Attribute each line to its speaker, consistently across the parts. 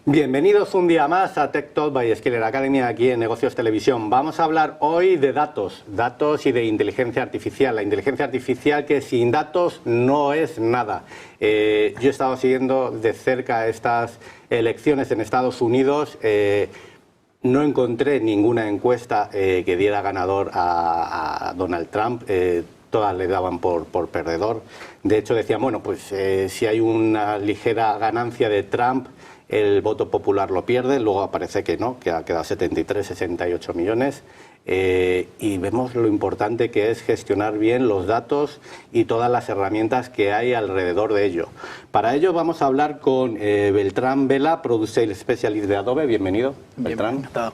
Speaker 1: Bienvenidos un día más a Tech Talk by Skiller Academy aquí en Negocios Televisión. Vamos a hablar hoy de datos y de inteligencia artificial. La inteligencia artificial que sin datos no es nada. Yo he estado siguiendo de cerca estas elecciones en Estados Unidos. No encontré ninguna encuesta que diera ganador a Donald Trump. Todas le daban por perdedor. De hecho decían, bueno, pues si hay una ligera ganancia de Trump, el voto popular lo pierde. Luego aparece que no, que ha quedado 73, 68 millones. Y vemos lo importante que es gestionar bien los datos y todas las herramientas que hay alrededor de ello. Para ello vamos a hablar con Beltrán Vela, Product Sales Specialist de Adobe. Bienvenido, Beltrán.
Speaker 2: Encantado.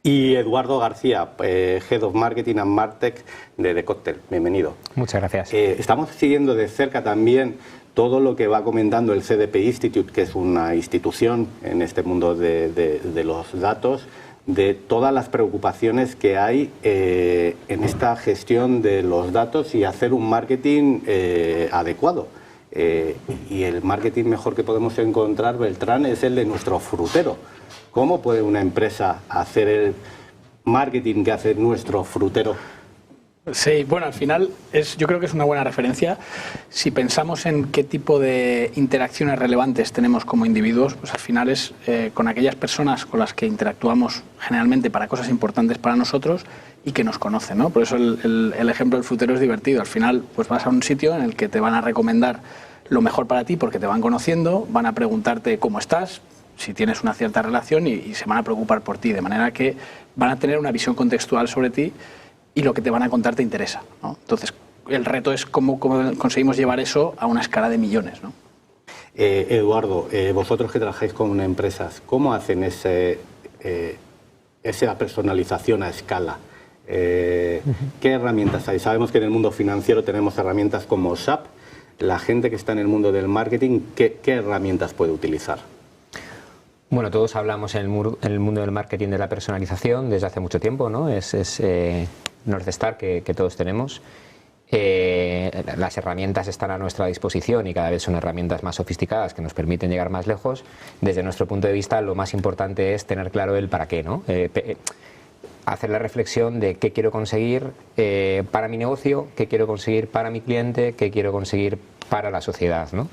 Speaker 1: Y Eduardo García, Head of Marketing and Martech de The Cocktail. Bienvenido.
Speaker 3: Muchas gracias.
Speaker 1: Estamos siguiendo de cerca también todo lo que va comentando el CDP Institute, que es una institución en este mundo de los datos, de todas las preocupaciones que hay en esta gestión de los datos y hacer un marketing adecuado. Y el marketing mejor que podemos encontrar, Beltrán, es el de nuestro frutero. ¿Cómo puede una empresa hacer el marketing que hace nuestro frutero?
Speaker 2: Sí, bueno, al final yo creo que es una buena referencia. Si pensamos en qué tipo de interacciones relevantes tenemos como individuos, pues al final es con aquellas personas con las que interactuamos generalmente para cosas importantes para nosotros y que nos conocen, ¿no? Por eso el ejemplo del frutero es divertido. Al final, pues vas a un sitio en el que te van a recomendar lo mejor para ti porque te van conociendo, van a preguntarte cómo estás, si tienes una cierta relación y se van a preocupar por ti, de manera que van a tener una visión contextual sobre ti y lo que te van a contar te interesa, ¿no? Entonces, el reto es cómo conseguimos llevar eso a una escala de millones, ¿no?
Speaker 1: Eduardo, vosotros que trabajáis con empresas, ¿cómo hacen esa personalización a escala? ¿Qué herramientas hay? Sabemos que en el mundo financiero tenemos herramientas como SAP. La gente que está en el mundo del marketing, ¿qué herramientas puede utilizar?
Speaker 3: Bueno, todos hablamos en el mundo del marketing de la personalización desde hace mucho tiempo, ¿no? Es North Star que todos tenemos. Las herramientas están a nuestra disposición y cada vez son herramientas más sofisticadas que nos permiten llegar más lejos. Desde nuestro punto de vista, lo más importante es tener claro el para qué, ¿no? Hacer la reflexión de qué quiero conseguir para mi negocio, qué quiero conseguir para mi cliente, qué quiero conseguir para la sociedad, ¿no?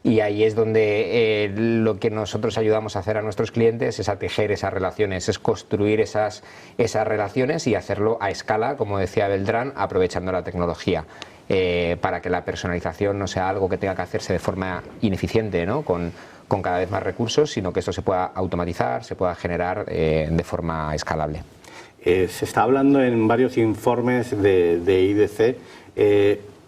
Speaker 3: Y ahí es donde lo que nosotros ayudamos a hacer a nuestros clientes es a tejer esas relaciones, es construir esas relaciones y hacerlo a escala, como decía Beltrán, aprovechando la tecnología, para que la personalización no sea algo que tenga que hacerse de forma ineficiente, ¿no? Con cada vez más recursos, sino que esto se pueda automatizar, se pueda generar de forma escalable.
Speaker 1: Se está hablando en varios informes de IDC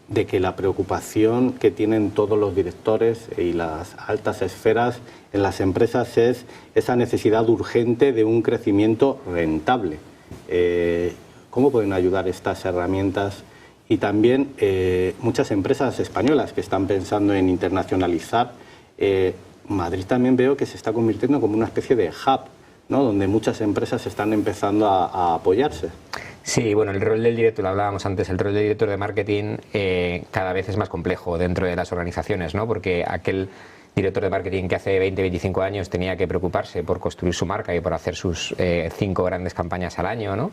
Speaker 1: de que la preocupación que tienen todos los directores y las altas esferas en las empresas es esa necesidad urgente de un crecimiento rentable. ¿Cómo pueden ayudar estas herramientas? Y también muchas empresas españolas que están pensando en internacionalizar. Madrid también veo que se está convirtiendo como una especie de hub, ¿no? Donde muchas empresas están empezando a apoyarse.
Speaker 3: Sí, bueno, el rol del director, lo hablábamos antes, el rol del director de marketing cada vez es más complejo dentro de las organizaciones, ¿no? Porque aquel director de marketing que hace 20, 25 años tenía que preocuparse por construir su marca y por hacer sus 5 grandes campañas al año, ¿no?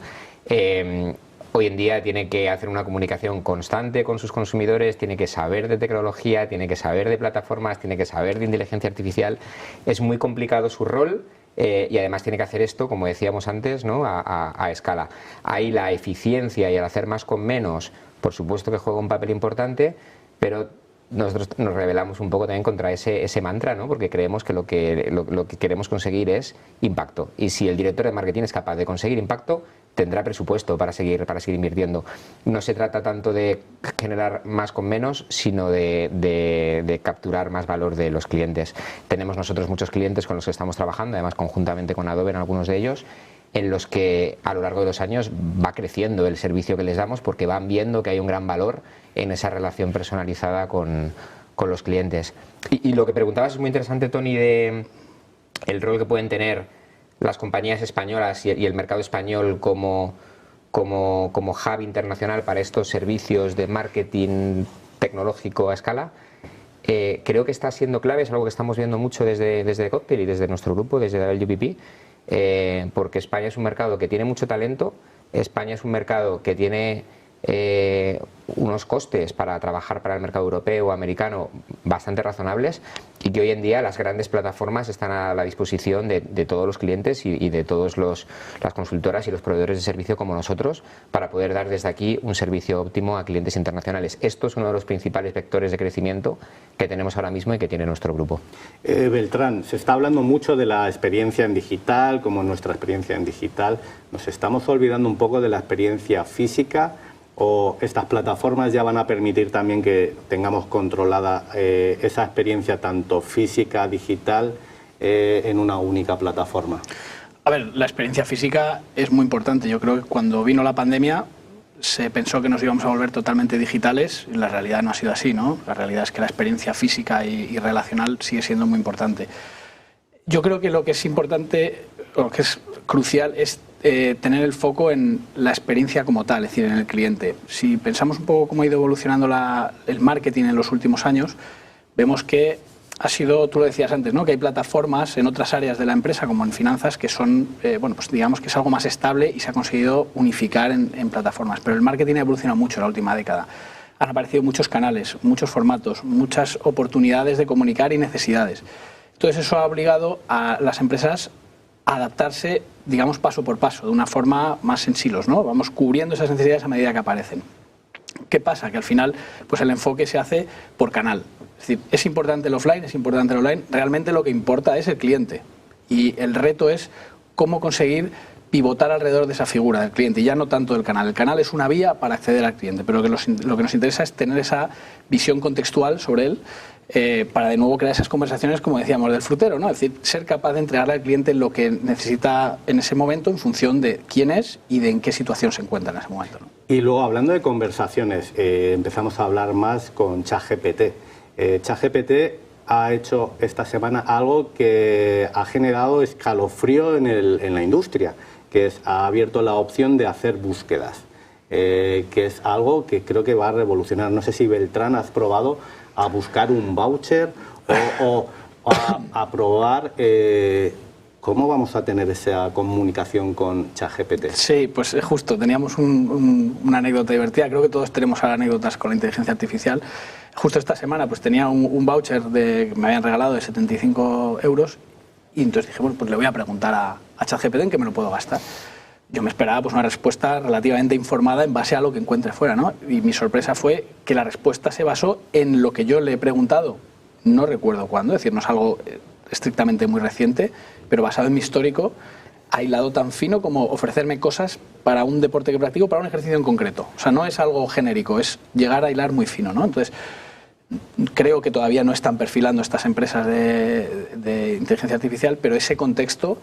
Speaker 3: Hoy en día tiene que hacer una comunicación constante con sus consumidores, tiene que saber de tecnología, tiene que saber de plataformas, tiene que saber de inteligencia artificial. Es muy complicado su rol. Y además tiene que hacer esto, como decíamos antes, ¿no? a escala. Ahí la eficiencia y el hacer más con menos, por supuesto que juega un papel importante, pero nosotros nos rebelamos un poco también contra ese mantra, ¿no? Porque creemos que lo que queremos conseguir es impacto. Y si el director de marketing es capaz de conseguir impacto, tendrá presupuesto para seguir invirtiendo. No se trata tanto de generar más con menos, sino de capturar más valor de los clientes. Tenemos nosotros muchos clientes con los que estamos trabajando, además conjuntamente con Adobe en algunos de ellos, en los que a lo largo de los años va creciendo el servicio que les damos porque van viendo que hay un gran valor en esa relación personalizada con los clientes. Y lo que preguntabas es muy interesante, Tony, de el rol que pueden tener las compañías españolas y el mercado español como como hub internacional para estos servicios de marketing tecnológico a escala, creo que está siendo clave, es algo que estamos viendo mucho desde Cocktail y desde nuestro grupo, desde WPP, porque España es un mercado que tiene mucho talento, España es un mercado que tiene unos costes para trabajar para el mercado europeo o americano bastante razonables, y que hoy en día las grandes plataformas están a la disposición de todos los clientes y de todas las consultoras y los proveedores de servicio como nosotros, para poder dar desde aquí un servicio óptimo a clientes internacionales. Esto es uno de los principales vectores de crecimiento que tenemos ahora mismo y que tiene nuestro grupo.
Speaker 1: Beltrán, se está hablando mucho de la experiencia en digital, como nuestra experiencia en digital. ¿Nos estamos olvidando un poco de la experiencia física? ¿O estas plataformas ya van a permitir también que tengamos controlada esa experiencia tanto física, digital, en una única plataforma?
Speaker 2: A ver, la experiencia física es muy importante. Yo creo que cuando vino la pandemia se pensó que nos íbamos a volver totalmente digitales, y la realidad no ha sido así, ¿no? La realidad es que la experiencia física y relacional sigue siendo muy importante. Yo creo que lo que es importante, o lo que es crucial, es tener el foco en la experiencia como tal, es decir, en el cliente. Si pensamos un poco cómo ha ido evolucionando el marketing en los últimos años, vemos que ha sido, tú lo decías antes, ¿no? Que hay plataformas en otras áreas de la empresa, como en finanzas, que son, bueno, pues digamos que es algo más estable y se ha conseguido unificar en plataformas. Pero el marketing ha evolucionado mucho en la última década. Han aparecido muchos canales, muchos formatos, muchas oportunidades de comunicar y necesidades. Entonces eso ha obligado a las empresas a adaptarse, digamos, paso por paso, de una forma más en silos, ¿no? Vamos cubriendo esas necesidades a medida que aparecen. ¿Qué pasa? Que al final, pues el enfoque se hace por canal. Es decir, es importante el offline, es importante el online, realmente lo que importa es el cliente. Y el reto es cómo conseguir pivotar alrededor de esa figura del cliente, y ya no tanto del canal. El canal es una vía para acceder al cliente, pero lo que nos interesa es tener esa visión contextual sobre él, para de nuevo crear esas conversaciones, como decíamos, del frutero, ¿no? Es decir, ser capaz de entregarle al cliente lo que necesita en ese momento en función de quién es y de en qué situación se encuentra en ese momento, ¿no?
Speaker 1: Y luego, hablando de conversaciones, empezamos a hablar más con ChatGPT. ChatGPT ha hecho esta semana algo que ha generado escalofrío en la industria, que ha abierto la opción de hacer búsquedas, que es algo que creo que va a revolucionar. No sé si, Beltrán, has probado a buscar un voucher o a probar cómo vamos a tener esa comunicación con ChatGPT.
Speaker 2: Sí, pues justo, teníamos una anécdota divertida. Creo que todos tenemos anécdotas con la inteligencia artificial. Justo esta semana pues tenía un voucher que me habían regalado de 75 euros, y entonces dije, bueno, pues le voy a preguntar a ChatGPT en qué me lo puedo gastar. Yo me esperaba pues una respuesta relativamente informada en base a lo que encuentre fuera, ¿no? Y mi sorpresa fue que la respuesta se basó en lo que yo le he preguntado, no recuerdo cuándo, es decir, no es algo estrictamente muy reciente, pero basado en mi histórico, ha hilado tan fino como ofrecerme cosas para un deporte que practico, para un ejercicio en concreto. O sea, no es algo genérico, es llegar a hilar muy fino, ¿no? Entonces, creo que todavía no están perfilando estas empresas de inteligencia artificial, pero ese contexto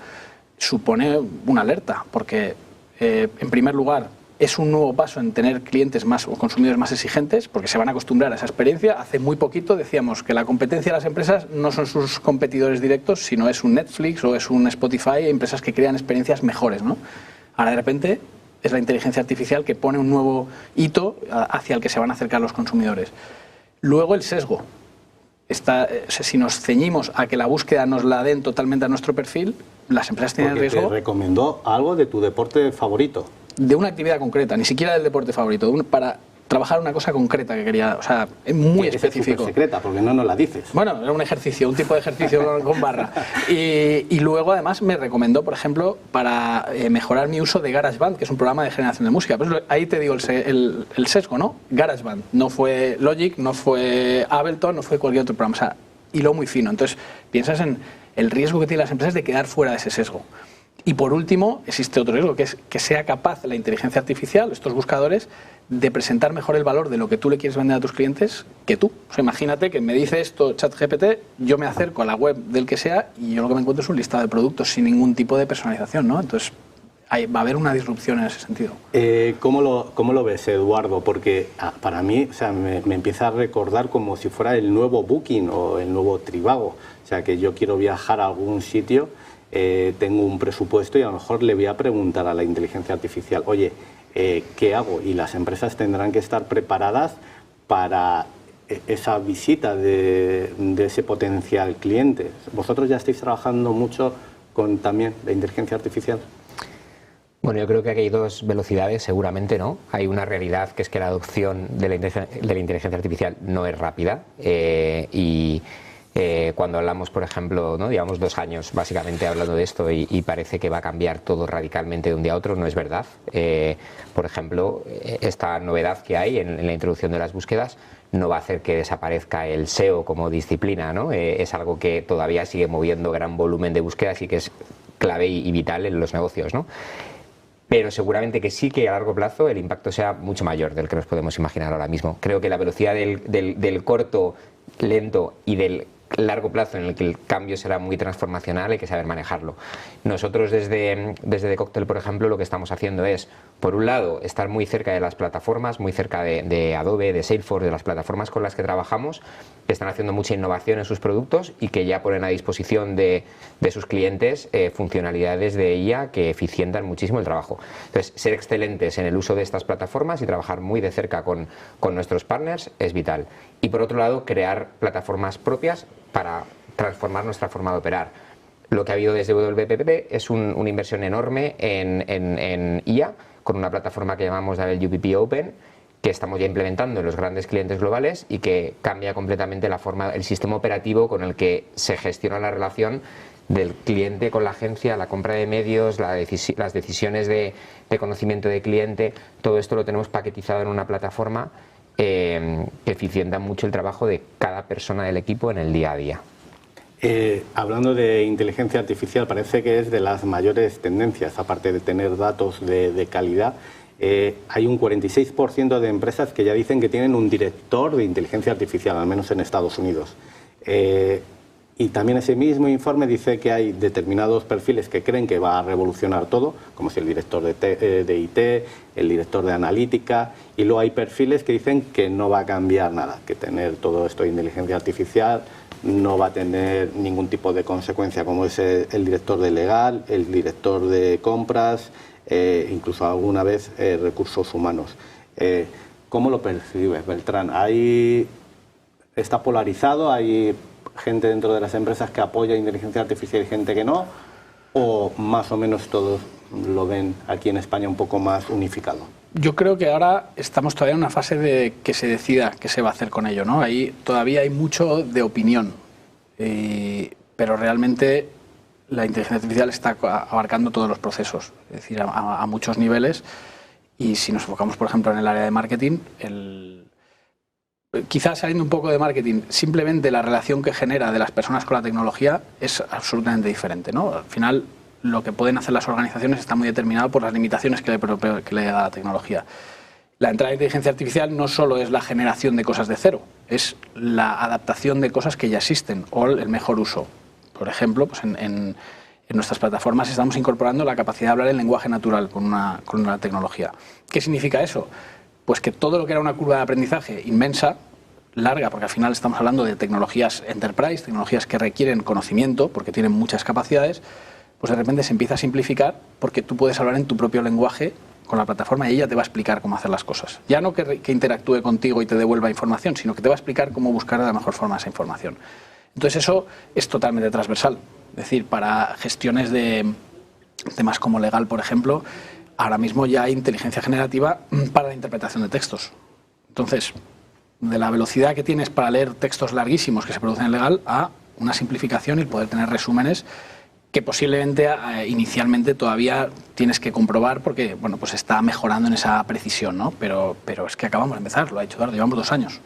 Speaker 2: supone una alerta, porque en primer lugar es un nuevo paso en tener clientes más o consumidores más exigentes, porque se van a acostumbrar a esa experiencia. Hace muy poquito decíamos que la competencia de las empresas no son sus competidores directos, sino es un Netflix o es un Spotify, empresas que crean experiencias mejores, ¿no? Ahora de repente es la inteligencia artificial que pone un nuevo hito hacia el que se van a acercar los consumidores. Luego el sesgo. Si nos ceñimos a que la búsqueda nos la den totalmente a nuestro perfil, las empresas tienen el riesgo.
Speaker 1: Te recomendó algo de tu deporte favorito.
Speaker 2: De una actividad concreta, ni siquiera del deporte favorito, para trabajar una cosa concreta que quería, o sea, es muy específico.
Speaker 1: Es secreta, porque no nos la dices.
Speaker 2: Bueno, era un ejercicio, un tipo de ejercicio con barra. Y luego además me recomendó, por ejemplo, para mejorar mi uso de GarageBand, que es un programa de generación de música. Pues ahí te digo el sesgo, ¿no? GarageBand, no fue Logic, no fue Ableton, no fue cualquier otro programa, o sea, hiló muy fino. Entonces, piensas en el riesgo que tienen las empresas de quedar fuera de ese sesgo. Y por último, existe otro riesgo, que es que sea capaz la inteligencia artificial, estos buscadores, de presentar mejor el valor de lo que tú le quieres vender a tus clientes que tú. O sea, imagínate que me dice esto ChatGPT, yo me acerco a la web del que sea y yo lo que me encuentro es un listado de productos sin ningún tipo de personalización, ¿no? Entonces, va a haber una disrupción en ese sentido.
Speaker 1: ¿Cómo lo ves, Eduardo? Porque para mí, o sea, me empieza a recordar como si fuera el nuevo Booking o el nuevo Trivago. O sea, que yo quiero viajar a algún sitio, tengo un presupuesto y a lo mejor le voy a preguntar a la inteligencia artificial, oye, ¿qué hago? Y las empresas tendrán que estar preparadas para esa visita de ese potencial cliente. ¿Vosotros ya estáis trabajando mucho con también la inteligencia artificial?
Speaker 3: Bueno, yo creo que aquí hay dos velocidades, seguramente, ¿no? Hay una realidad que es que la adopción de la inteligencia artificial no es rápida cuando hablamos, por ejemplo, ¿no? Llevamos 2 años básicamente hablando de esto y parece que va a cambiar todo radicalmente de un día a otro, no es verdad. Por ejemplo, esta novedad que hay en la introducción de las búsquedas no va a hacer que desaparezca el SEO como disciplina, ¿no? Es algo que todavía sigue moviendo gran volumen de búsquedas y que es clave y vital en los negocios, ¿no? Pero seguramente que sí que a largo plazo el impacto sea mucho mayor del que nos podemos imaginar ahora mismo. Creo que la velocidad del corto, lento y del largo plazo en el que el cambio será muy transformacional hay que saber manejarlo. Nosotros desde The Cocktail, por ejemplo, lo que estamos haciendo es, por un lado, estar muy cerca de las plataformas, muy cerca de Adobe, de Salesforce, de las plataformas con las que trabajamos, que están haciendo mucha innovación en sus productos y que ya ponen a disposición de sus clientes funcionalidades de IA que eficientan muchísimo el trabajo. Entonces, ser excelentes en el uso de estas plataformas y trabajar muy de cerca con nuestros partners es vital. Y por otro lado, crear plataformas propias para transformar nuestra forma de operar. Lo que ha habido desde WPP es una inversión enorme en IA, con una plataforma que llamamos WPP Open, que estamos ya implementando en los grandes clientes globales y que cambia completamente el sistema operativo con el que se gestiona la relación del cliente con la agencia, la compra de medios, las decisiones de conocimiento de cliente. Todo esto lo tenemos paquetizado en una plataforma que eficienta mucho el trabajo de cada persona del equipo en el día a día.
Speaker 1: Hablando de inteligencia artificial, parece que es de las mayores tendencias, aparte de tener datos de calidad. Hay un 46% de empresas que ya dicen que tienen un director de inteligencia artificial, al menos en Estados Unidos. Y también ese mismo informe dice que hay determinados perfiles que creen que va a revolucionar todo, como si el director de IT, el director de analítica, y luego hay perfiles que dicen que no va a cambiar nada, que tener todo esto de inteligencia artificial no va a tener ningún tipo de consecuencia, como es el director de legal, el director de compras, incluso alguna vez recursos humanos. ¿Cómo lo percibes, Beltrán? ¿Está polarizado? ¿Hay gente dentro de las empresas que apoya inteligencia artificial y gente que no? ¿O más o menos todos lo ven aquí en España un poco más unificado?
Speaker 2: Yo creo que ahora estamos todavía en una fase de que se decida qué se va a hacer con ello, ¿no? Ahí todavía hay mucho de opinión, pero realmente la inteligencia artificial está abarcando todos los procesos, es decir, a muchos niveles. Y si nos enfocamos, por ejemplo, en el área de marketing, quizás saliendo un poco de marketing, simplemente la relación que genera de las personas con la tecnología es absolutamente diferente, ¿no? Al final, lo que pueden hacer las organizaciones está muy determinado por las limitaciones que le da la tecnología. La entrada de inteligencia artificial no solo es la generación de cosas de cero, es la adaptación de cosas que ya existen o el mejor uso. Por ejemplo, pues en nuestras plataformas estamos incorporando la capacidad de hablar en lenguaje natural con una tecnología. ¿Qué significa eso? Pues que todo lo que era una curva de aprendizaje inmensa, larga, porque al final estamos hablando de tecnologías enterprise, tecnologías que requieren conocimiento porque tienen muchas capacidades, pues de repente se empieza a simplificar porque tú puedes hablar en tu propio lenguaje con la plataforma y ella te va a explicar cómo hacer las cosas. Ya no que interactúe contigo y te devuelva información, sino que te va a explicar cómo buscar de la mejor forma esa información. Entonces eso es totalmente transversal. Es decir, para gestiones de temas como legal, por ejemplo, ahora mismo ya hay inteligencia generativa para la interpretación de textos. Entonces, de la velocidad que tienes para leer textos larguísimos que se producen en legal a una simplificación y poder tener resúmenes que posiblemente inicialmente todavía tienes que comprobar porque bueno, pues está mejorando en esa precisión, ¿no? Pero es que acabamos de empezar, lo ha dicho Eduardo, llevamos 2 años.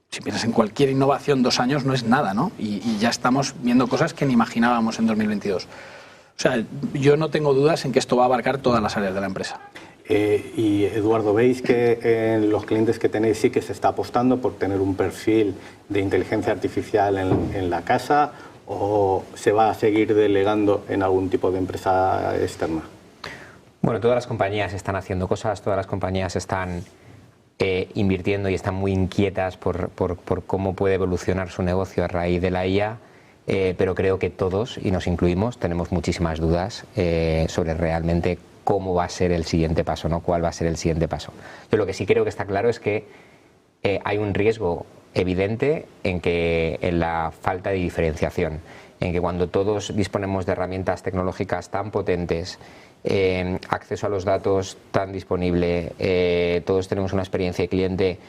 Speaker 2: Si piensas en cualquier innovación, 2 años no es nada, ¿no? Y ya estamos viendo cosas que ni imaginábamos en 2022. O sea, yo no tengo dudas en que esto va a abarcar todas las áreas de la empresa.
Speaker 1: Y Eduardo, ¿veis que en los clientes que tenéis sí que se está apostando por tener un perfil de inteligencia artificial en la casa o se va a seguir delegando en algún tipo de empresa externa?
Speaker 3: Bueno, todas las compañías están haciendo cosas, todas las compañías están invirtiendo y están muy inquietas por cómo puede evolucionar su negocio a raíz de la IA, pero creo que todos, y nos incluimos, tenemos muchísimas dudas sobre realmente cómo va a ser el siguiente paso, ¿no? Cuál va a ser el siguiente paso. Yo lo que sí creo que está claro es que hay un riesgo evidente en la falta de diferenciación, en que cuando todos disponemos de herramientas tecnológicas tan potentes, acceso a los datos tan disponible, todos tenemos una experiencia de cliente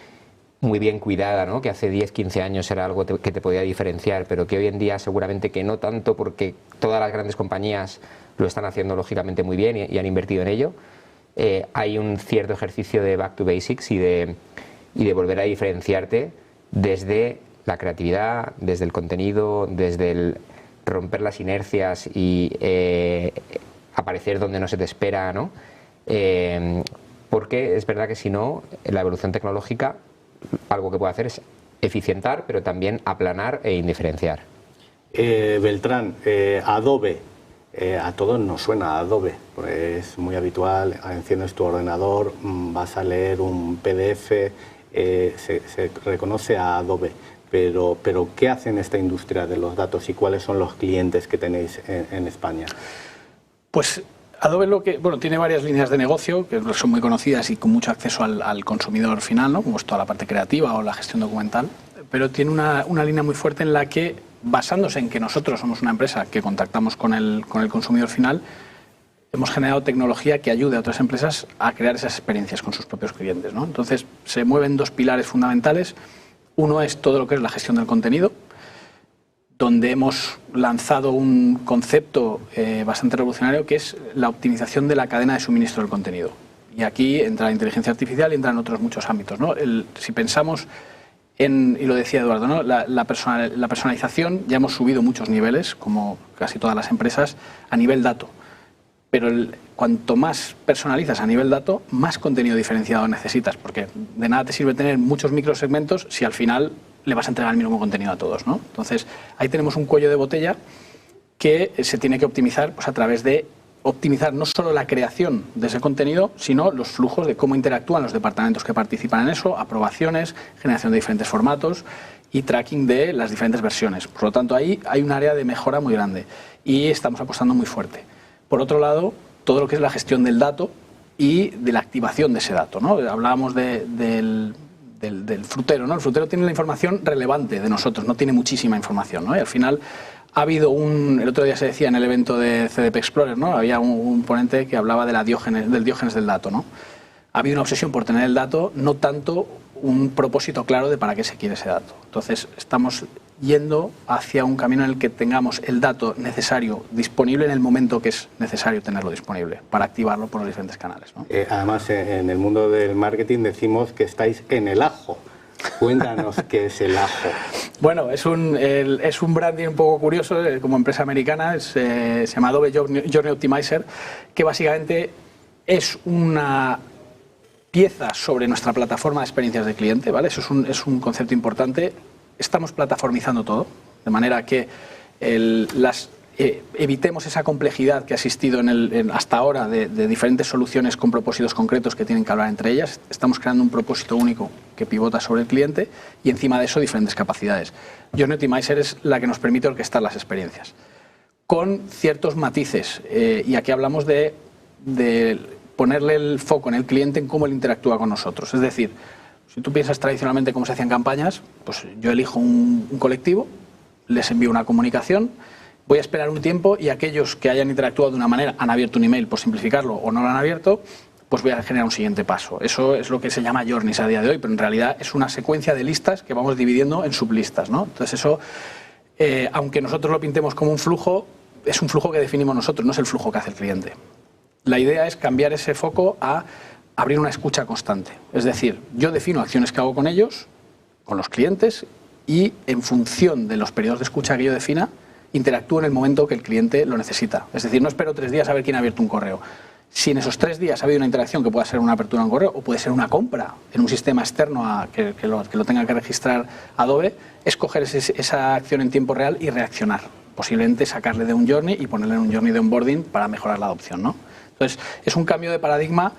Speaker 3: muy bien cuidada, ¿no? Que hace 10, 15 años era algo que te podía diferenciar, pero que hoy en día seguramente que no tanto, porque todas las grandes compañías lo están haciendo lógicamente muy bien y han invertido en ello. Hay un cierto ejercicio de back to basics y de volver a diferenciarte desde la creatividad, desde el contenido, desde el romper las inercias y aparecer donde no se te espera, ¿no? Porque es verdad que si no, la evolución tecnológica algo que puede hacer es eficientar, pero también aplanar e indiferenciar.
Speaker 1: Beltrán, Adobe, a todos nos suena Adobe, es muy habitual, enciendes tu ordenador, vas a leer un PDF, se reconoce a Adobe, pero ¿qué hace en esta industria de los datos y cuáles son los clientes que tenéis en España?
Speaker 2: Pues Adobe tiene varias líneas de negocio que son muy conocidas y con mucho acceso al consumidor final, ¿no? Como es toda la parte creativa o la gestión documental, pero tiene una línea muy fuerte en la que, basándose en que nosotros somos una empresa que contactamos con el consumidor final, hemos generado tecnología que ayude a otras empresas a crear esas experiencias con sus propios clientes, ¿no? Entonces se mueven dos pilares fundamentales. Uno es todo lo que es la gestión del contenido, donde hemos lanzado un concepto bastante revolucionario, que es la optimización de la cadena de suministro del contenido. Y aquí entra la inteligencia artificial y entran otros muchos ámbitos, ¿no? Si pensamos en, y lo decía Eduardo, ¿no? la personalización, ya hemos subido muchos niveles, como casi todas las empresas, a nivel dato. Pero cuanto más personalizas a nivel dato, más contenido diferenciado necesitas, porque de nada te sirve tener muchos microsegmentos si al final le vas a entregar el mismo contenido a todos, ¿no? Entonces, ahí tenemos un cuello de botella que se tiene que optimizar, pues, a través de optimizar no solo la creación de ese contenido, sino los flujos de cómo interactúan los departamentos que participan en eso, aprobaciones, generación de diferentes formatos y tracking de las diferentes versiones. Por lo tanto, ahí hay un área de mejora muy grande y estamos apostando muy fuerte. Por otro lado, todo lo que es la gestión del dato y de la activación de ese dato, ¿no? Hablábamos del frutero, ¿no? El frutero tiene la información relevante de nosotros, no tiene muchísima información, ¿no? Y al final ha habido el otro día se decía en el evento de CDP Explorer, ¿no? Había un ponente que hablaba de del diógenes del dato, ¿no? Ha habido una obsesión por tener el dato, no tanto un propósito claro de para qué se quiere ese dato. Entonces, estamos yendo hacia un camino en el que tengamos el dato necesario disponible en el momento que es necesario tenerlo disponible para activarlo por los diferentes canales, ¿no?
Speaker 1: Además, en el mundo del marketing decimos que estáis en el ajo. Cuéntanos qué es el ajo.
Speaker 2: Bueno, es un branding un poco curioso, como empresa americana, se llama Adobe Journey Optimizer, que básicamente es una pieza sobre nuestra plataforma de experiencias de cliente, ¿vale? Eso es un concepto importante. Estamos plataformizando todo, de manera que evitemos esa complejidad que ha existido hasta ahora de diferentes soluciones con propósitos concretos que tienen que hablar entre ellas. Estamos creando un propósito único que pivota sobre el cliente y encima de eso diferentes capacidades. Journey Optimizer es la que nos permite orquestar las experiencias con ciertos matices y aquí hablamos de ponerle el foco en el cliente en cómo él interactúa con nosotros. Es decir, si tú piensas tradicionalmente cómo se hacían campañas, pues yo elijo un colectivo, les envío una comunicación, voy a esperar un tiempo y aquellos que hayan interactuado de una manera, han abierto un email por simplificarlo o no lo han abierto, pues voy a generar un siguiente paso. Eso es lo que se llama journeys a día de hoy, pero en realidad es una secuencia de listas que vamos dividiendo en sublistas, ¿no? Entonces eso, aunque nosotros lo pintemos como un flujo, es un flujo que definimos nosotros, no es el flujo que hace el cliente. La idea es cambiar ese foco a abrir una escucha constante. Es decir, yo defino acciones que hago con ellos, con los clientes, y en función de los periodos de escucha que yo defina, interactúo en el momento que el cliente lo necesita. Es decir, no espero 3 días a ver quién ha abierto un correo. Si en esos 3 días ha habido una interacción que pueda ser una apertura de un correo o puede ser una compra en un sistema externo que lo tenga que registrar Adobe, es coger esa acción en tiempo real y reaccionar. Posiblemente sacarle de un journey y ponerle en un journey de onboarding para mejorar la adopción, ¿no? Entonces, es un cambio de paradigma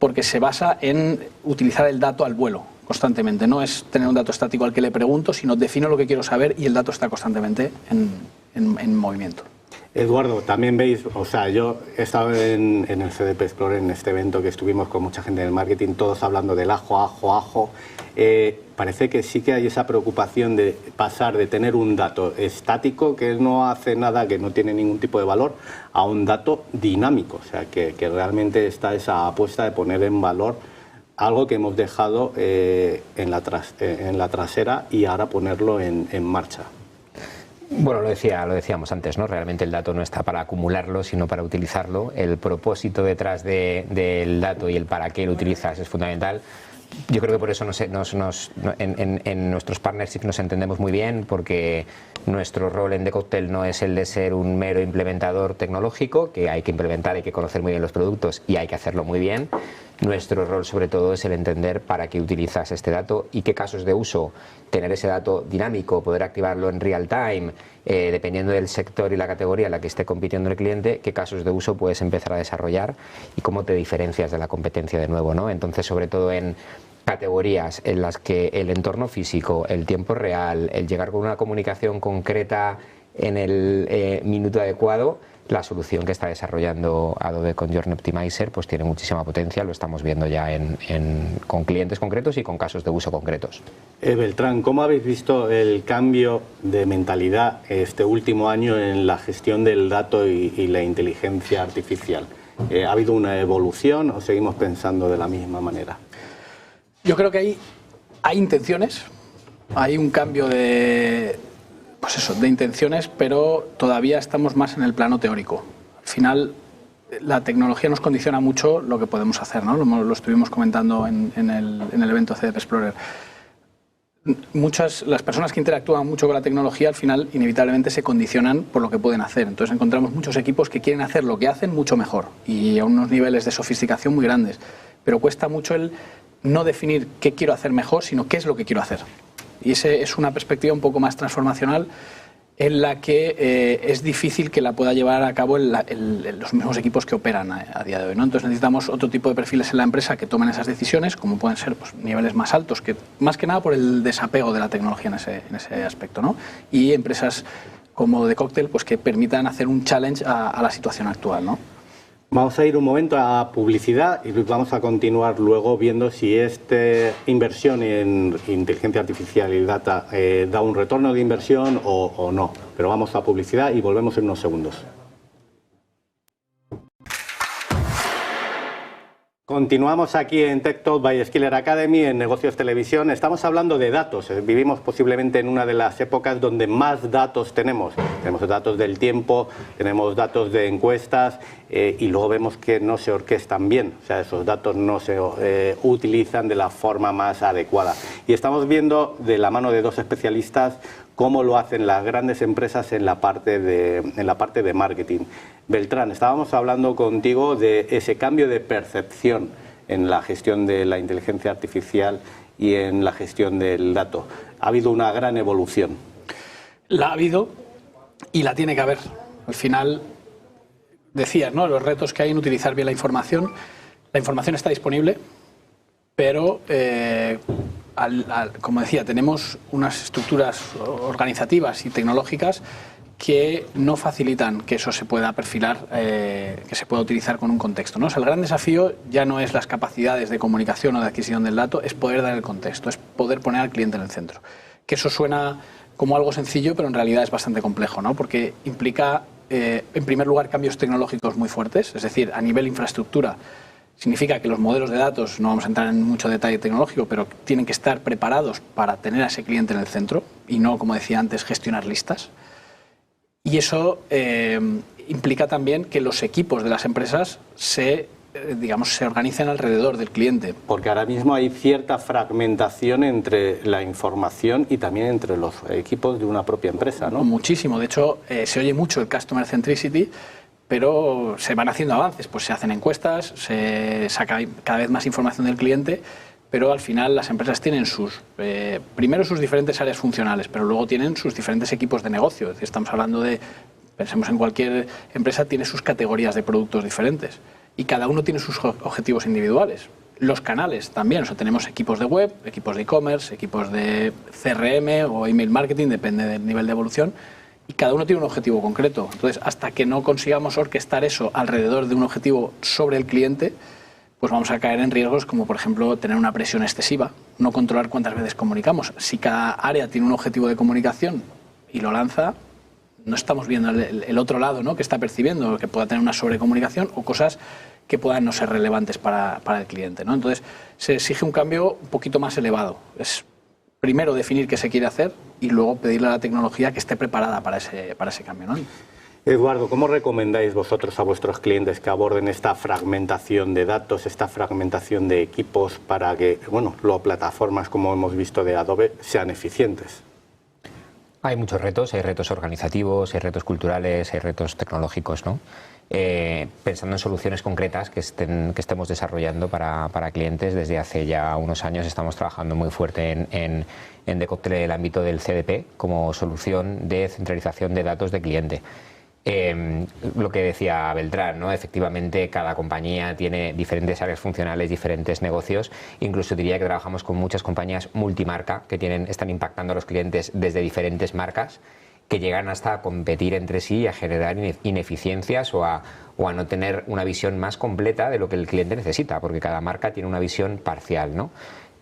Speaker 2: porque se basa en utilizar el dato al vuelo constantemente. No es tener un dato estático al que le pregunto, sino defino lo que quiero saber y el dato está constantemente en movimiento.
Speaker 1: Eduardo, también veis, o sea, yo he estado en el CDP Explorer, en este evento que estuvimos con mucha gente del marketing, todos hablando del ajo. Parece que sí que hay esa preocupación de pasar de tener un dato estático que no hace nada, que no tiene ningún tipo de valor, a un dato dinámico. O sea, que realmente está esa apuesta de poner en valor algo que hemos dejado en la trasera y ahora ponerlo en marcha.
Speaker 3: Bueno, lo decíamos antes, ¿no? Realmente el dato no está para acumularlo, sino para utilizarlo. El propósito detrás del dato y el para qué lo utilizas es fundamental. Yo creo que por eso en nuestros partnerships nos entendemos muy bien, porque nuestro rol en The Cocktail no es el de ser un mero implementador tecnológico, que hay que implementar, hay que conocer muy bien los productos y hay que hacerlo muy bien. Nuestro rol sobre todo es el entender para qué utilizas este dato y qué casos de uso, tener ese dato dinámico, poder activarlo en real time, dependiendo del sector y la categoría en la que esté compitiendo el cliente, qué casos de uso puedes empezar a desarrollar y cómo te diferencias de la competencia de nuevo, ¿no? Entonces, sobre todo en categorías en las que el entorno físico, el tiempo real, el llegar con una comunicación concreta en el minuto adecuado, la solución que está desarrollando Adobe con Journey Optimizer pues tiene muchísima potencia, lo estamos viendo ya con clientes concretos y con casos de uso concretos.
Speaker 1: Beltrán, ¿cómo habéis visto el cambio de mentalidad este último año en la gestión del dato y la inteligencia artificial? ¿Ha habido una evolución o seguimos pensando de la misma manera?
Speaker 2: Yo creo que hay intenciones, hay un cambio de intenciones, pero todavía estamos más en el plano teórico. Al final, la tecnología nos condiciona mucho lo que podemos hacer, ¿no? Lo estuvimos comentando en el evento CDP Explorer. Las personas que interactúan mucho con la tecnología, al final, inevitablemente se condicionan por lo que pueden hacer. Entonces, encontramos muchos equipos que quieren hacer lo que hacen mucho mejor y a unos niveles de sofisticación muy grandes. Pero cuesta mucho el no definir qué quiero hacer mejor, sino qué es lo que quiero hacer. Y esa es una perspectiva un poco más transformacional en la que es difícil que la pueda llevar a cabo los mismos equipos que operan a día de hoy, ¿no? Entonces necesitamos otro tipo de perfiles en la empresa que tomen esas decisiones, como pueden ser pues, niveles más altos, que más que nada por el desapego de la tecnología en ese aspecto, ¿no? Y empresas como The Cocktail pues, que permitan hacer un challenge a la situación actual, ¿no?
Speaker 1: Vamos a ir un momento a publicidad y vamos a continuar luego viendo si esta inversión en inteligencia artificial y data da un retorno de inversión o no. Pero vamos a publicidad y volvemos en unos segundos. Continuamos aquí en Tech Talk by Skiller Academy, en Negocios Televisión. Estamos hablando de datos. Vivimos posiblemente en una de las épocas donde más datos tenemos. Tenemos datos del tiempo, tenemos datos de encuestas y luego vemos que no se orquestan bien. O sea, esos datos no se utilizan de la forma más adecuada. Y estamos viendo de la mano de dos especialistas cómo lo hacen las grandes empresas en la parte de marketing. Beltrán, estábamos hablando contigo de ese cambio de percepción en la gestión de la inteligencia artificial y en la gestión del dato. Ha habido una gran evolución.
Speaker 2: La ha habido y la tiene que haber. Al final, decías, ¿no? Los retos que hay en utilizar bien la información. La información está disponible, pero como decía, tenemos unas estructuras organizativas y tecnológicas que no facilitan que eso se pueda perfilar, que se pueda utilizar con un contexto, ¿no? O sea, el gran desafío ya no es las capacidades de comunicación o de adquisición del dato, es poder dar el contexto, es poder poner al cliente en el centro. Que eso suena como algo sencillo, pero en realidad es bastante complejo, ¿no? Porque implica, en primer lugar, cambios tecnológicos muy fuertes, es decir, a nivel infraestructura. Significa que los modelos de datos, no vamos a entrar en mucho detalle tecnológico, pero tienen que estar preparados para tener a ese cliente en el centro y no, como decía antes, gestionar listas. Y eso implica también que los equipos de las empresas se organicen alrededor del cliente.
Speaker 1: Porque ahora mismo hay cierta fragmentación entre la información y también entre los equipos de una propia empresa, ¿no?
Speaker 2: Muchísimo. De hecho, se oye mucho el Customer Centricity, pero se van haciendo avances. Pues se hacen encuestas, se saca cada vez más información del cliente, pero al final las empresas tienen primero sus diferentes áreas funcionales, pero luego tienen sus diferentes equipos de negocio. Es decir, estamos hablando pensemos en cualquier empresa, tiene sus categorías de productos diferentes y cada uno tiene sus objetivos individuales. Los canales también, o sea, tenemos equipos de web, equipos de e-commerce, equipos de CRM o email marketing, depende del nivel de evolución, y cada uno tiene un objetivo concreto. Entonces, hasta que no consigamos orquestar eso alrededor de un objetivo sobre el cliente, pues vamos a caer en riesgos como, por ejemplo, tener una presión excesiva, no controlar cuántas veces comunicamos. Si cada área tiene un objetivo de comunicación y lo lanza, no estamos viendo el otro lado, ¿no?, que está percibiendo, que pueda tener una sobrecomunicación o cosas que puedan no ser relevantes para el cliente, ¿no? Entonces, se exige un cambio un poquito más elevado. Es primero definir qué se quiere hacer y luego pedirle a la tecnología que esté preparada para ese cambio, ¿no?
Speaker 1: Eduardo, ¿cómo recomendáis vosotros a vuestros clientes que aborden esta fragmentación de datos, esta fragmentación de equipos para que, bueno, las plataformas, como hemos visto de Adobe, sean eficientes?
Speaker 3: Hay muchos retos, hay retos organizativos, hay retos culturales, hay retos tecnológicos, ¿no? Pensando en soluciones concretas que estemos desarrollando para clientes, desde hace ya unos años estamos trabajando muy fuerte en Decoptele el ámbito del CDP como solución de centralización de datos de cliente. Lo que decía Beltrán, ¿no? Efectivamente cada compañía tiene diferentes áreas funcionales, diferentes negocios, incluso diría que trabajamos con muchas compañías multimarca que están impactando a los clientes desde diferentes marcas, que llegan hasta a competir entre sí y a generar ineficiencias o a no tener una visión más completa de lo que el cliente necesita, porque cada marca tiene una visión parcial, ¿no?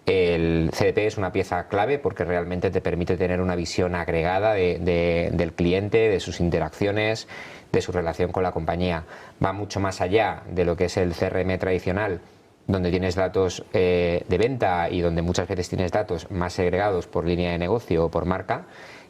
Speaker 3: El CDP es una pieza clave porque realmente te permite tener una visión agregada del cliente, de sus interacciones, de su relación con la compañía. Va mucho más allá de lo que es el CRM tradicional, donde tienes datos de venta y donde muchas veces tienes datos más segregados por línea de negocio o por marca.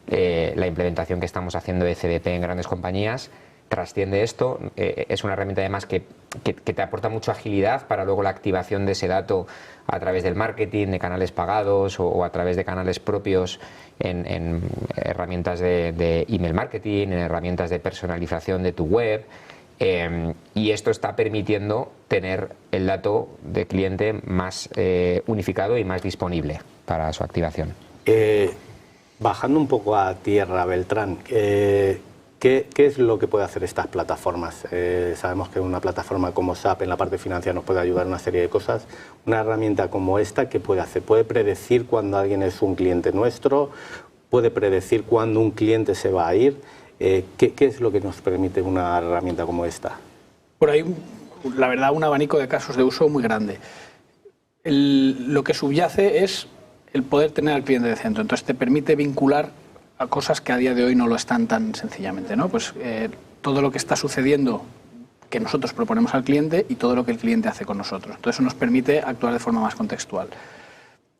Speaker 3: La implementación que estamos haciendo de CDP en grandes compañías trasciende esto, es una herramienta además que te aporta mucha agilidad para luego la activación de ese dato a través del marketing, de canales pagados o a través de canales propios en herramientas de email marketing, en herramientas de personalización de tu web. Y esto está permitiendo tener el dato de cliente más unificado y más disponible para su activación.
Speaker 1: Bajando un poco a tierra, Beltrán, ¿qué es lo que puede hacer estas plataformas? Sabemos que una plataforma como SAP en la parte financiera nos puede ayudar en una serie de cosas. Una herramienta como esta, ¿qué puede hacer? ¿Puede predecir cuando alguien es un cliente nuestro? ¿Puede predecir cuándo un cliente se va a ir? ¿Qué es lo que nos permite una herramienta como esta?
Speaker 2: Por ahí, la verdad, un abanico de casos de uso muy grande. Lo que subyace es el poder tener al cliente de centro. Entonces te permite vincular a cosas que a día de hoy no lo están tan sencillamente, ¿no? Pues todo lo que está sucediendo que nosotros proponemos al cliente y todo lo que el cliente hace con nosotros. Entonces eso nos permite actuar de forma más contextual.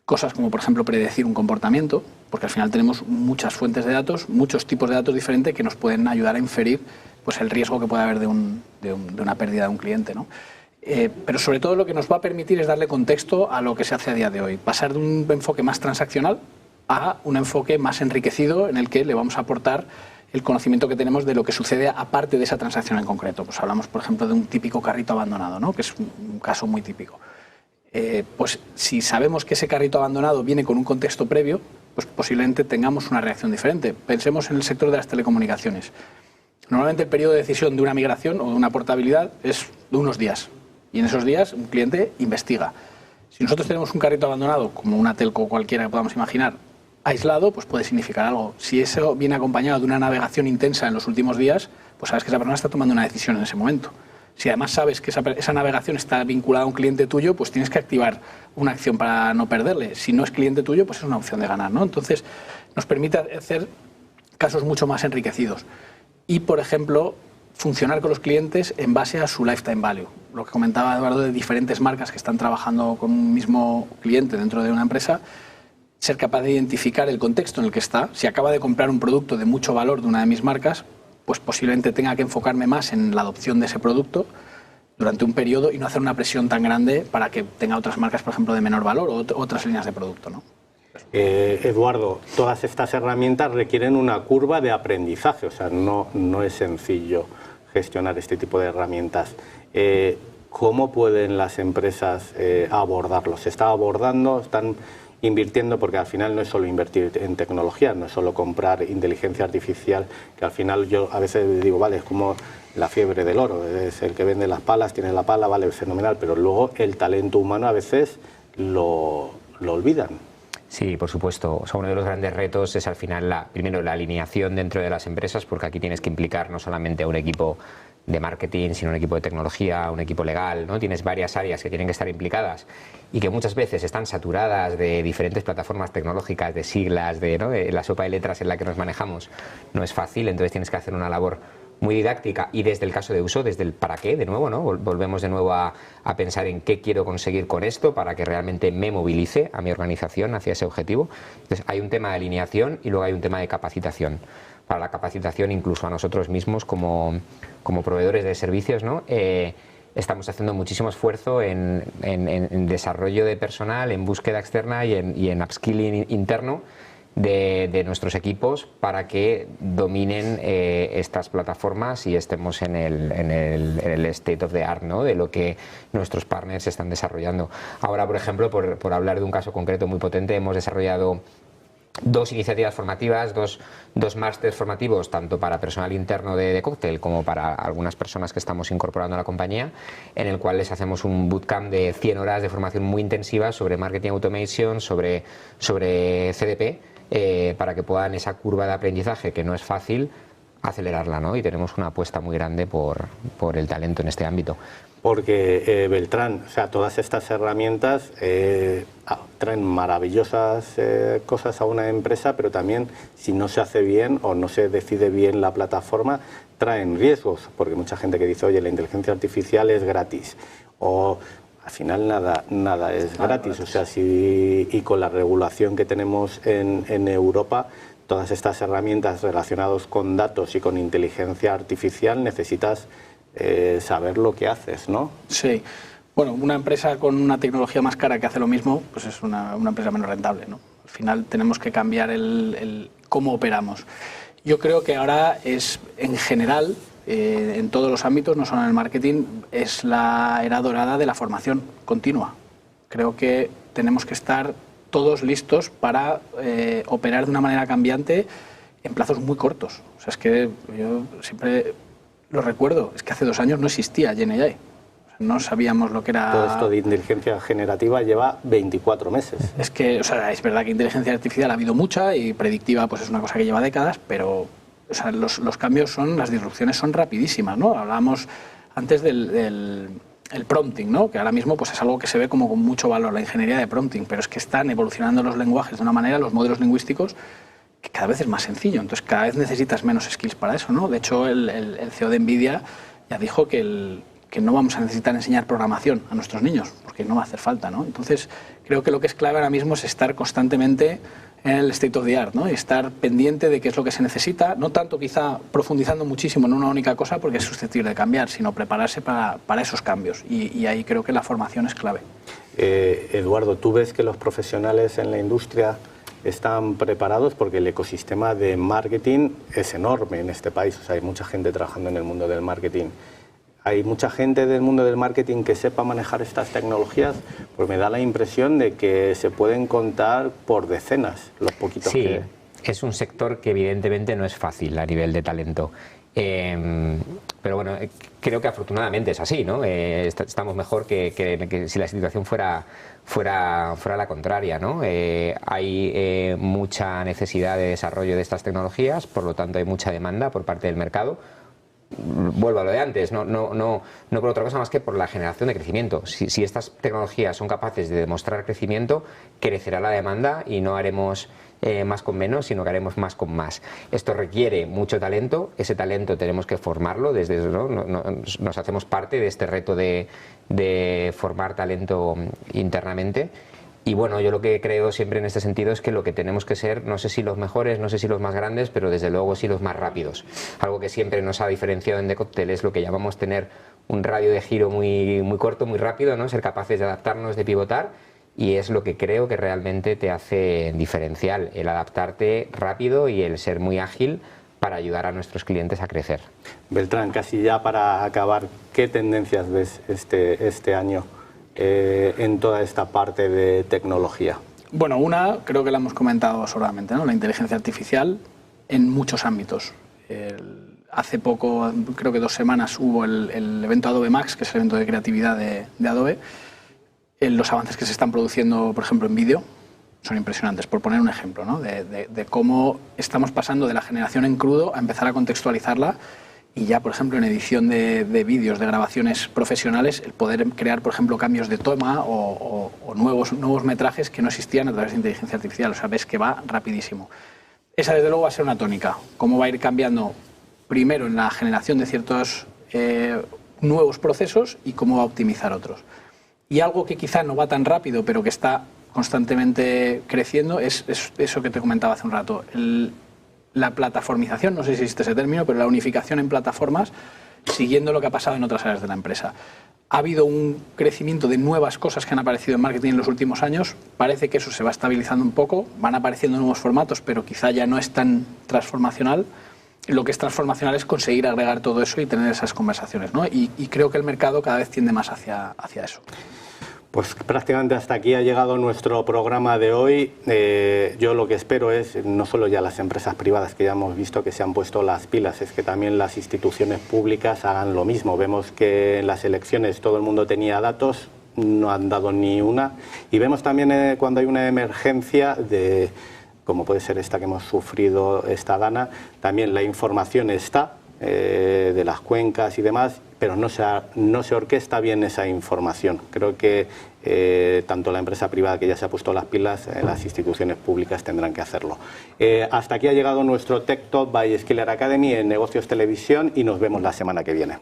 Speaker 2: Cosas como, por ejemplo, predecir un comportamiento, porque al final tenemos muchas fuentes de datos, muchos tipos de datos diferentes que nos pueden ayudar a inferir pues, el riesgo que puede haber de una pérdida de un cliente, ¿no? Pero sobre todo lo que nos va a permitir es darle contexto a lo que se hace a día de hoy. Pasar de un enfoque más transaccional a un enfoque más enriquecido en el que le vamos a aportar el conocimiento que tenemos de lo que sucede aparte de esa transacción en concreto. Pues hablamos, por ejemplo, de un típico carrito abandonado, ¿no? Que es un caso muy típico. Pues si sabemos que ese carrito abandonado viene con un contexto previo, pues posiblemente tengamos una reacción diferente. Pensemos en el sector de las telecomunicaciones. Normalmente el periodo de decisión de una migración o de una portabilidad es de unos días. Y en esos días un cliente investiga. Si nosotros tenemos un carrito abandonado, como una telco cualquiera que podamos imaginar, aislado, pues puede significar algo. Si eso viene acompañado de una navegación intensa en los últimos días, pues sabes que esa persona está tomando una decisión en ese momento. Si además sabes que esa navegación está vinculada a un cliente tuyo, pues tienes que activar una acción para no perderle. Si no es cliente tuyo, pues es una opción de ganar, ¿no? Entonces, nos permite hacer casos mucho más enriquecidos. Y, por ejemplo, funcionar con los clientes en base a su lifetime value. Lo que comentaba Eduardo de diferentes marcas que están trabajando con un mismo cliente dentro de una empresa, ser capaz de identificar el contexto en el que está. Si acaba de comprar un producto de mucho valor de una de mis marcas, pues posiblemente tenga que enfocarme más en la adopción de ese producto durante un periodo y no hacer una presión tan grande para que tenga otras marcas, por ejemplo, de menor valor o otras líneas de producto, ¿no?
Speaker 1: Eduardo, todas estas herramientas requieren una curva de aprendizaje, o sea, no es sencillo gestionar este tipo de herramientas. ¿Cómo pueden las empresas abordarlo? ¿Se está abordando? ¿Están invirtiendo? Porque al final no es solo invertir en tecnología, no es solo comprar inteligencia artificial, que al final yo a veces digo, vale, es como la fiebre del oro, es el que vende las palas, tiene la pala, vale, fenomenal, pero luego el talento humano a veces lo olvidan.
Speaker 3: Sí, por supuesto. O sea, uno de los grandes retos es al final, primero, la alineación dentro de las empresas, porque aquí tienes que implicar no solamente a un equipo de marketing, sino un equipo de tecnología, un equipo legal, ¿no? Tienes varias áreas que tienen que estar implicadas y que muchas veces están saturadas de diferentes plataformas tecnológicas, de siglas, ¿no? La sopa de letras en la que nos manejamos no es fácil, entonces tienes que hacer una labor muy didáctica y desde el caso de uso, desde el para qué, de nuevo, ¿no? Volvemos de nuevo a pensar en qué quiero conseguir con esto para que realmente me movilice a mi organización hacia ese objetivo. Entonces hay un tema de alineación y luego hay un tema de capacitación. Para la capacitación, incluso a nosotros mismos como proveedores de servicios, ¿no? Estamos haciendo muchísimo esfuerzo en desarrollo de personal, en búsqueda externa y en upskilling interno de nuestros equipos para que dominen estas plataformas y estemos en el state of the art, ¿no? De lo que nuestros partners están desarrollando. Ahora, por ejemplo, por hablar de un caso concreto muy potente, hemos desarrollado 2 iniciativas formativas, dos másters formativos, tanto para personal interno de Cocktail como para algunas personas que estamos incorporando a la compañía, en el cual les hacemos un bootcamp de 100 horas de formación muy intensiva sobre marketing automation, sobre CDP, para que puedan esa curva de aprendizaje, que no es fácil, acelerarla, ¿no? Y tenemos una apuesta muy grande por el talento en este ámbito.
Speaker 1: Porque, Beltrán, o sea, todas estas herramientas traen maravillosas cosas a una empresa, pero también, si no se hace bien o no se decide bien la plataforma, traen riesgos, porque mucha gente que dice, oye, la inteligencia artificial es gratis, o al final nada es gratis, o sea, y con la regulación que tenemos en Europa, todas estas herramientas relacionadas con datos y con inteligencia artificial necesitas saber lo que haces, ¿no?
Speaker 2: Sí. Bueno, una empresa con una tecnología más cara que hace lo mismo, pues es una empresa menos rentable, ¿no? Al final tenemos que cambiar el cómo operamos. Yo creo que ahora es, en general, en todos los ámbitos, no solo en el marketing, es la era dorada de la formación continua. Creo que tenemos que estar todos listos para operar de una manera cambiante en plazos muy cortos. O sea, es que yo siempre lo recuerdo, es que hace 2 años no existía GenAI. O sea, no sabíamos lo que era.
Speaker 1: Todo esto de inteligencia generativa lleva 24 meses.
Speaker 2: Es que, o sea, es verdad que inteligencia artificial ha habido mucha y predictiva pues es una cosa que lleva décadas, pero o sea, los cambios las disrupciones son rapidísimas, ¿no? Hablábamos antes del prompting, ¿no? Que ahora mismo pues es algo que se ve como con mucho valor, la ingeniería de prompting, pero es que están evolucionando los lenguajes de una manera, los modelos lingüísticos, que cada vez es más sencillo, entonces cada vez necesitas menos skills para eso, ¿no? De hecho, el CEO de NVIDIA ya dijo que no vamos a necesitar enseñar programación a nuestros niños, porque no va a hacer falta, ¿no? Entonces, creo que lo que es clave ahora mismo es estar constantemente en el state of the art, ¿no? Y estar pendiente de qué es lo que se necesita, no tanto quizá profundizando muchísimo en una única cosa porque es susceptible de cambiar, sino prepararse para esos cambios, y ahí creo que la formación es clave.
Speaker 1: Eduardo, ¿tú ves que los profesionales en la industria están preparados? Porque el ecosistema de marketing es enorme en este país, o sea, hay mucha gente trabajando en el mundo del marketing. ¿Hay mucha gente del mundo del marketing que sepa manejar estas tecnologías? Pues me da la impresión de que se pueden contar por decenas los poquitos que...
Speaker 3: Sí, es un sector que evidentemente no es fácil a nivel de talento. Pero bueno, creo que afortunadamente es así, ¿no? Estamos mejor que si la situación fuera la contraria, ¿no? Hay mucha necesidad de desarrollo de estas tecnologías, por lo tanto hay mucha demanda por parte del mercado. Vuelvo a lo de antes, no por otra cosa más que por la generación de crecimiento. Si estas tecnologías son capaces de demostrar crecimiento, crecerá la demanda y no haremos más con menos, sino que haremos más con más. Esto requiere mucho talento, ese talento tenemos que formarlo, nos hacemos parte de este reto de formar talento internamente. Y bueno, yo lo que creo siempre en este sentido es que lo que tenemos que ser, no sé si los mejores, no sé si los más grandes, pero desde luego sí los más rápidos. Algo que siempre nos ha diferenciado en The Cocktail es lo que llamamos tener un radio de giro muy corto, muy rápido, ¿no? Ser capaces de adaptarnos, de pivotar, y es lo que creo que realmente te hace diferencial, el adaptarte rápido y el ser muy ágil para ayudar a nuestros clientes a crecer.
Speaker 1: Beltrán, casi ya para acabar, ¿qué tendencias ves este año en toda esta parte de tecnología?
Speaker 2: Bueno, una, creo que la hemos comentado solamente, ¿no? La inteligencia artificial en muchos ámbitos. Hace poco, creo que 2 semanas, hubo el evento Adobe Max, que es el evento de creatividad de Adobe. Los avances que se están produciendo, por ejemplo, en vídeo, son impresionantes. Por poner un ejemplo, ¿no? de cómo estamos pasando de la generación en crudo a empezar a contextualizarla y ya, por ejemplo, en edición de vídeos, de grabaciones profesionales, el poder crear, por ejemplo, cambios de toma o nuevos metrajes que no existían a través de inteligencia artificial. O sea, ves que va rapidísimo. Esa, desde luego, va a ser una tónica. Cómo va a ir cambiando primero en la generación de ciertos nuevos procesos y cómo va a optimizar otros. Y algo que quizá no va tan rápido, pero que está constantemente creciendo, es eso que te comentaba hace un rato. La plataformización, no sé si existe ese término, pero la unificación en plataformas, siguiendo lo que ha pasado en otras áreas de la empresa. Ha habido un crecimiento de nuevas cosas que han aparecido en marketing en los últimos años. Parece que eso se va estabilizando un poco, van apareciendo nuevos formatos, pero quizá ya no es tan transformacional. Lo que es transformacional es conseguir agregar todo eso y tener esas conversaciones, ¿no? Y creo que el mercado cada vez tiende más hacia eso.
Speaker 1: Pues prácticamente hasta aquí ha llegado nuestro programa de hoy. Yo lo que espero es, no solo ya las empresas privadas que ya hemos visto que se han puesto las pilas, es que también las instituciones públicas hagan lo mismo. Vemos que en las elecciones todo el mundo tenía datos, no han dado ni una. Y vemos también cuando hay una emergencia como puede ser esta que hemos sufrido esta gana, también la información está de las cuencas y demás, pero no se orquesta bien esa información. Creo que tanto la empresa privada, que ya se ha puesto las pilas, las instituciones públicas tendrán que hacerlo. Hasta aquí ha llegado nuestro Tech Talk by Skiller Academy en Negocios Televisión y nos vemos la semana que viene.